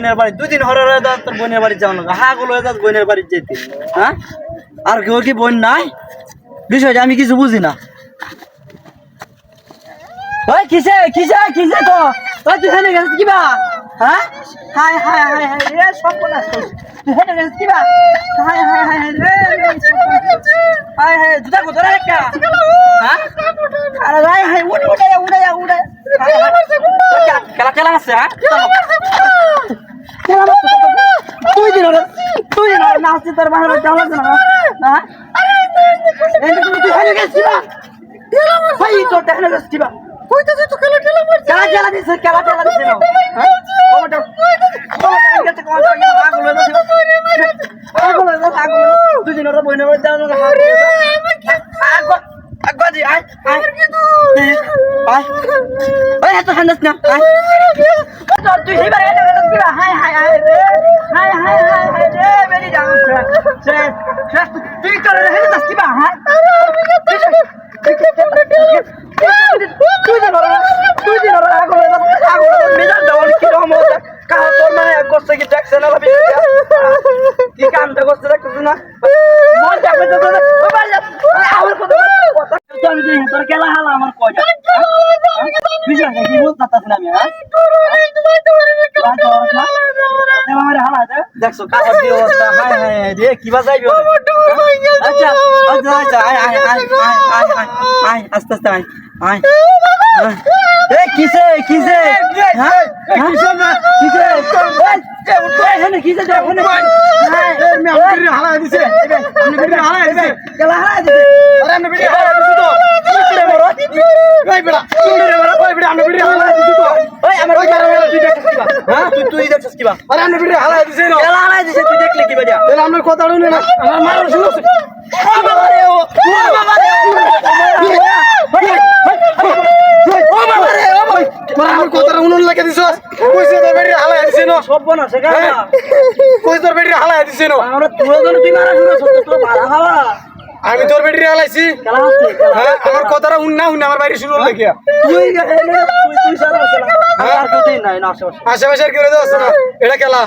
বোনের বাড়ি 2 দিন হরে হরে তোর বোনের বাড়ি যাও না হা গুলো যাস বোনের বাড়ি যেতে হ্যাঁ আর কেউ কি বোন নাই বিষয়টা আমি কিছু বুঝি না ওই কিসে কিসে কিসে তো ওই তুই হেনে গেছিস কিবা হ্যাঁ হাই হাই হাই হাই রে সব কোনা তুই হেনে গেছিস কিবা হাই হাই হাই হাই রে হাই হাই জুতা কত রে কা হ্যাঁ আরে ভাই হাই উড়ে উড়ে উড়ে উড়ে খেলা খেলা আছে হ্যাঁ খেলা তুই দিন না আসছে তোর বাইরে যাওয়া লাগবে না হ্যাঁ এই তুই হেনে গেছিস কিবা ভাই তো হেনে গেছিস কিবা কই তো তুই খেলা খেলা মারছিস খেলা দিছ না হ্যাঁ কমটা গেছে কমটা আগলো তুই দিন ওরা বইনে যাও না আগবাজি আয় আয় আয় ওই এত হান্দাস না আয় তুই হেবারে এটা কিরা হাই হাই হাই রে হাই হাই হাই হাই রে বেরি যাও শেষ তুই করে হেলে যাস কিবা হ্যাঁ তুই দিন ওরা আগলো মেজাজ দাও কি রকম কাহ তোর মানে করছে কি ট্যাক্স না কি কামটা করছে দেখছিস না মন যাবে তো আমার কথা আমি দেখি তোর খেলা হালা আমার কয়টা বিষয় কি বলতে পারতাছ না আমি হ্যাঁ আমার হালা দেখছো কাগজ দিয়ে অবস্থা হাই হাই রে কি বাজাইবি আচ্ছা আচ্ছা আচ্ছা আয় আয় আয় আয় আয় আস্তে আস্তে আয় আয় এ কিসে কিসে হ্যাঁ কিসে না কিসে এখানে কিসে যাও ওখানে হ্যাঁ আমি বিড়ি হালা দিছে আমি বিড়ি হালা দিছে কেলা হালা দিছে আরে আমি বিড়ি হালা দিছি তো কি বড় কই বড় রে বড় কই বড় আমি বিড়ি হালা দিছি তো ওই আমার তুই দেখছিস কিবা হ্যাঁ তুই দেখছিস কিবা আরে আমি বিড়ি হালা দিছি না কেলা হালা দিছে তুই দেখলি কি বাজা তাহলে আমার কথা শুনে না আমার মার শুনো ও বাবা রে ও বাবা রে আমার কথা উনুন লাগে দিছস কইছে তোর বেড়ি হালায় দিছে না সব না সেগা কই তোর বেড়ি হালায় দিছে না আমরা তুই জন তুই মারা শুনো সত্য তো মারা খাওয়া আমি তোর বেড়ি হালাইছি খেলা হচ্ছে হ্যাঁ আমার কথাটা উন্না উন্না আমার বাইরে শুরু লাগে তুই তুই সারা খেলা আর কেউ নাই না আশেপাশে আর কেউ আছে না এটা খেলা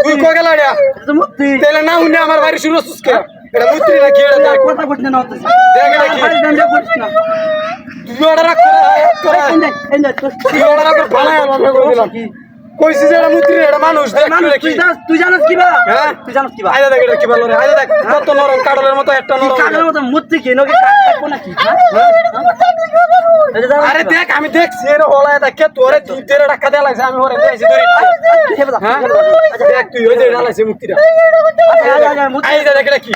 তুই কো খেলা এটা মুক্তি তাহলে না উন্না আমার বাইরে শুরু হচ্ছে কে এটা মুক্তি না কি এটা কথা বলতে না হচ্ছে দেখ এটা কি দণ্ডে করিস না তুই অর্ডার করে তুই অর্ডার করে বানায় আমরা করে দিলাম কইছিস এটা মুত্রি এটা মানুষ দেখ তুই জানিস কিবা হ্যাঁ তুই জানিস কিবা আইদা দেখ এটা কি বল রে আইদা দেখ কত নরম কাডলের মতো একটা নরম কাডলের মতো মুত্রি কি নকে কাটবো নাকি আরে দেখ আমি দেখছি এর হলায় দেখে তোরে 3 টাকা দেয়া লাগছে আমি ওরে দিয়েছি ধরি হ্যাঁ আচ্ছা দেখ তুই ওই যে ঢালাইছে মুত্রিটা আইদা দেখ এটা কি